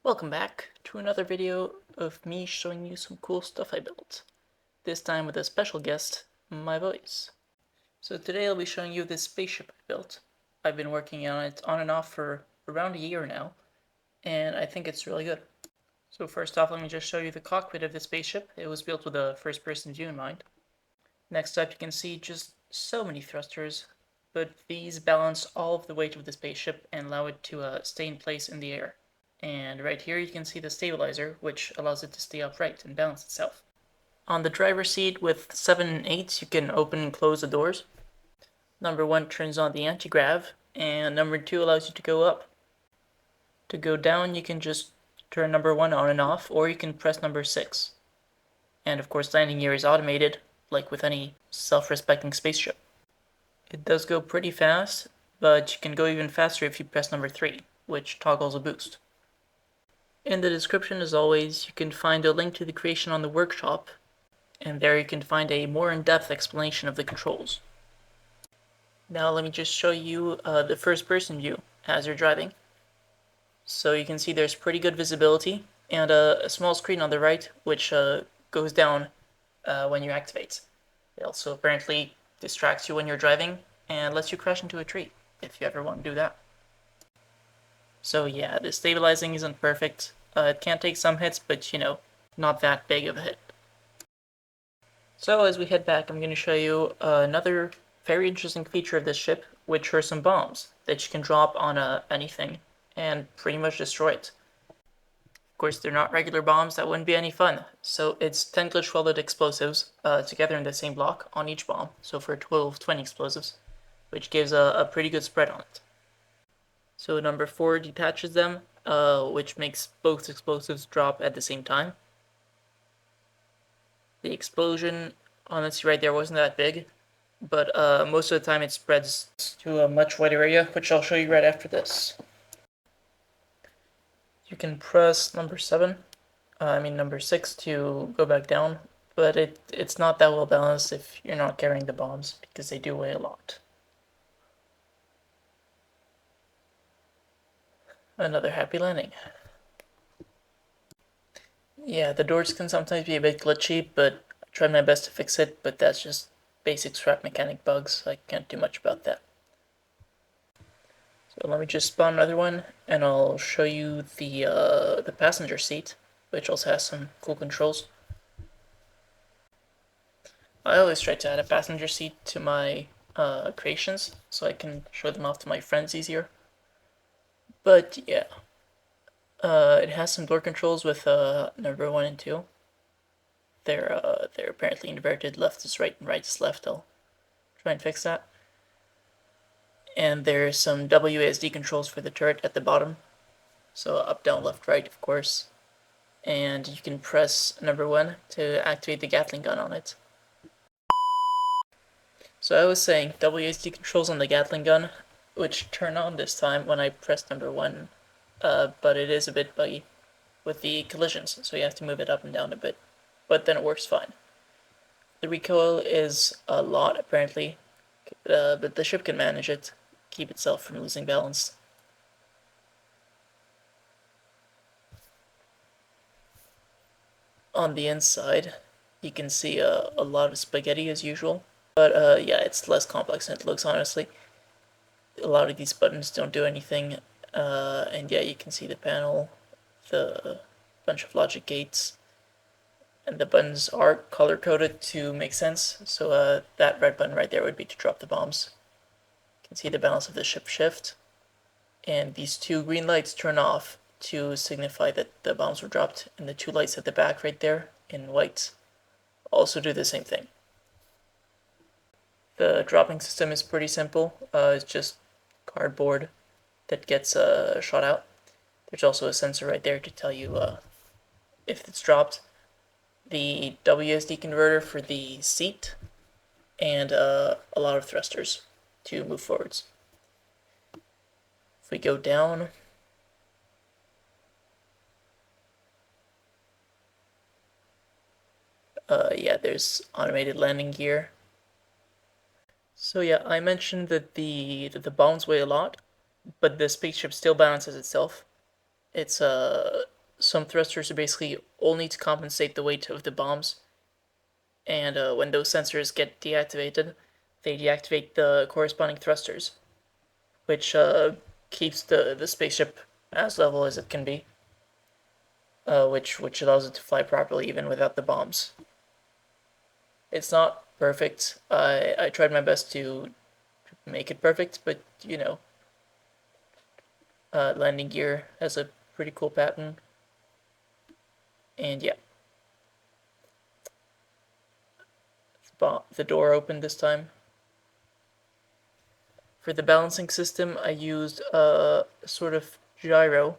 Welcome back to another video of me showing you some cool stuff I built. This time with a special guest, my voice. So today I'll be showing you this spaceship I built. I've been working on it on and off for around a year now, and I think it's really good. So first off, let me just show you the cockpit of the spaceship. It was built with a first-person view in mind. Next up, you can see just so many thrusters, but these balance all of the weight of the spaceship and allow it to stay in place in the air. And right here you can see the stabilizer, which allows it to stay upright and balance itself. On the driver's seat with 7 and 8, you can open and close the doors. Number 1 turns on the antigrav, and number 2 allows you to go up. To go down, you can just turn number 1 on and off, or you can press number 6. And of course, landing gear is automated, like with any self-respecting spaceship. It does go pretty fast, but you can go even faster if you press number 3, which toggles a boost. In the description, as always, you can find a link to the creation on the workshop, and there you can find a more in-depth explanation of the controls. Now let me just show you the first-person view as you're driving. So you can see there's pretty good visibility, and a small screen on the right, which goes down when you activate. It also apparently distracts you when you're driving, and lets you crash into a tree, if you ever want to do that. So yeah, the stabilizing isn't perfect. It can take some hits, but not that big of a hit. So as we head back, I'm going to show you another very interesting feature of this ship, which are some bombs that you can drop on anything and pretty much destroy it. Of course, they're not regular bombs, that wouldn't be any fun. So it's 10 glitch welded explosives together in the same block on each bomb, so for a total of 20 explosives, which gives a pretty good spread on it. So number 4 detaches them, which makes both explosives drop at the same time. The explosion, honestly, right there wasn't that big, but most of the time it spreads to a much wider area, which I'll show you right after this. You can press number 6 to go back down, but it's not that well balanced if you're not carrying the bombs, because they do weigh a lot. Another happy landing. Yeah, the doors can sometimes be a bit glitchy, but I tried my best to fix it, but that's just basic scrap mechanic bugs. I can't do much about that. So let me just spawn another one, and I'll show you the passenger seat, which also has some cool controls. I always try to add a passenger seat to my creations, so I can show them off to my friends easier. But yeah. It has some door controls with number 1 and 2. They're apparently inverted. Left is right and right is left. I'll try and fix that. And there's some WASD controls for the turret at the bottom. So up, down, left, right, of course. And you can press number 1 to activate the Gatling gun on it. So I was saying WASD controls on the Gatling gun, which turn on this time when I press number 1. But it is a bit buggy with the collisions, so you have to move it up and down a bit, but then it works fine. The recoil is a lot, apparently, but the ship can manage it, keep itself from losing balance. On the inside, you can see a lot of spaghetti as usual, but yeah, it's less complex than it looks, honestly. A lot of these buttons don't do anything. And yeah, you can see the panel, the bunch of logic gates, and the buttons are color-coded to make sense. So that red button right there would be to drop the bombs. You can see the balance of the ship shift, and these 2 green lights turn off to signify that the bombs were dropped, and the 2 lights at the back right there in white also do the same thing. The dropping system is pretty simple. It's just cardboard that gets shot out. There's also a sensor right there to tell you if it's dropped. The WSD converter for the seat, and a lot of thrusters to move forwards. If we go down, yeah, there's automated landing gear. So yeah, I mentioned that the bombs weigh a lot, but the spaceship still balances itself. It's some thrusters are basically only to compensate the weight of the bombs, and when those sensors get deactivated, they deactivate the corresponding thrusters, which keeps the spaceship as level as it can be, which allows it to fly properly even without the bombs. It's not perfect. I tried my best to make it perfect, but you know, landing gear has a pretty cool pattern, and yeah, the door opened this time. For the balancing system, I used a sort of gyro.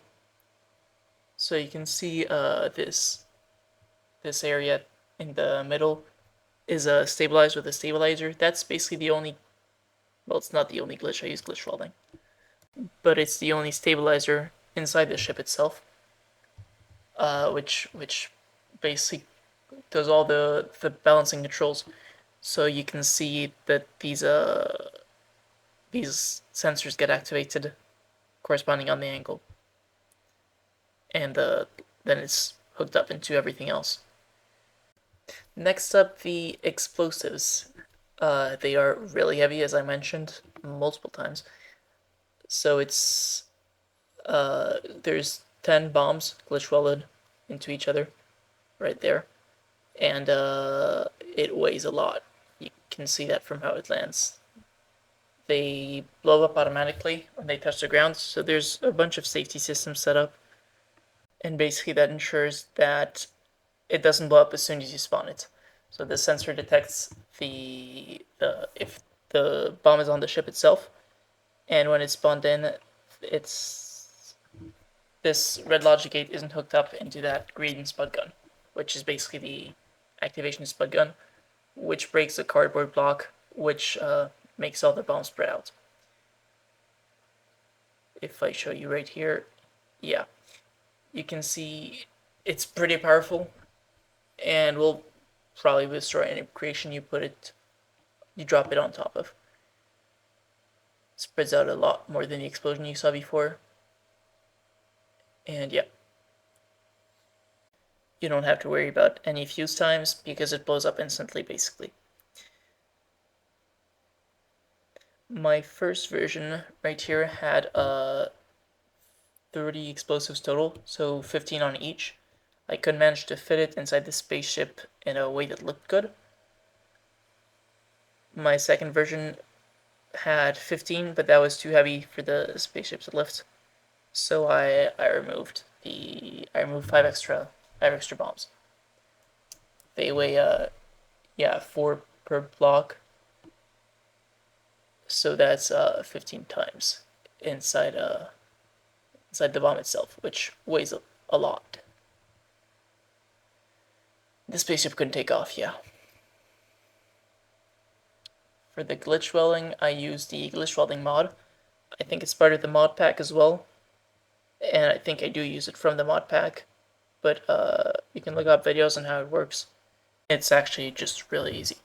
So you can see this area in the middle is stabilized with a stabilizer. That's basically the only, well, it's not the only glitch. I use glitch welding, but it's the only stabilizer inside the ship itself, which basically does all the balancing controls. So you can see that these sensors get activated corresponding on the angle, and then it's hooked up into everything else. Next up, the explosives. They are really heavy, as I mentioned multiple times. So it's there's 10 bombs glitch welded into each other, right there, and it weighs a lot. You can see that from how it lands. They blow up automatically when they touch the ground, so there's a bunch of safety systems set up, and basically that ensures that it doesn't blow up as soon as you spawn it. So the sensor detects if the bomb is on the ship itself, and when it's spawned in, this red logic gate isn't hooked up into that green spud gun, which is basically the activation spud gun, which breaks a cardboard block, which makes all the bombs spread out. If I show you right here, yeah, you can see it's pretty powerful, and will probably destroy any creation you drop it on top of. It spreads out a lot more than the explosion you saw before. And yeah, you don't have to worry about any fuse times because it blows up instantly, basically. My first version right here had 30 explosives total, so 15 on each. I couldn't manage to fit it inside the spaceship in a way that looked good. My second version had 15, but that was too heavy for the spaceship to lift. So I removed 5 extra bombs. They weigh 4 per block. So that's 15 times inside the bomb itself, which weighs a lot. The spaceship couldn't take off, yeah. For the glitch welding, I used the glitch welding mod. I think it's part of the mod pack as well, and I think I do use it from the mod pack, but you can look up videos on how it works. It's actually just really easy.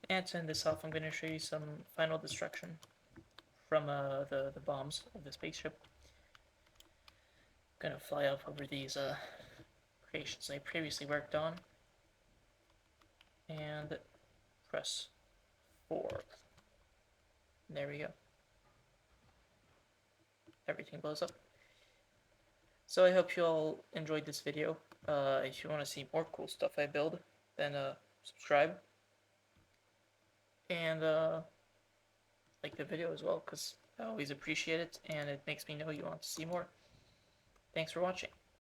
And to end this off, I'm going to show you some final destruction from the bombs of the spaceship. I'm going to fly up over these creations I previously worked on, and press 4. And there we go. Everything blows up. So I hope you all enjoyed this video. If you want to see more cool stuff I build, then subscribe. And like the video as well, because I always appreciate it, and it makes me know you want to see more. Thanks for watching.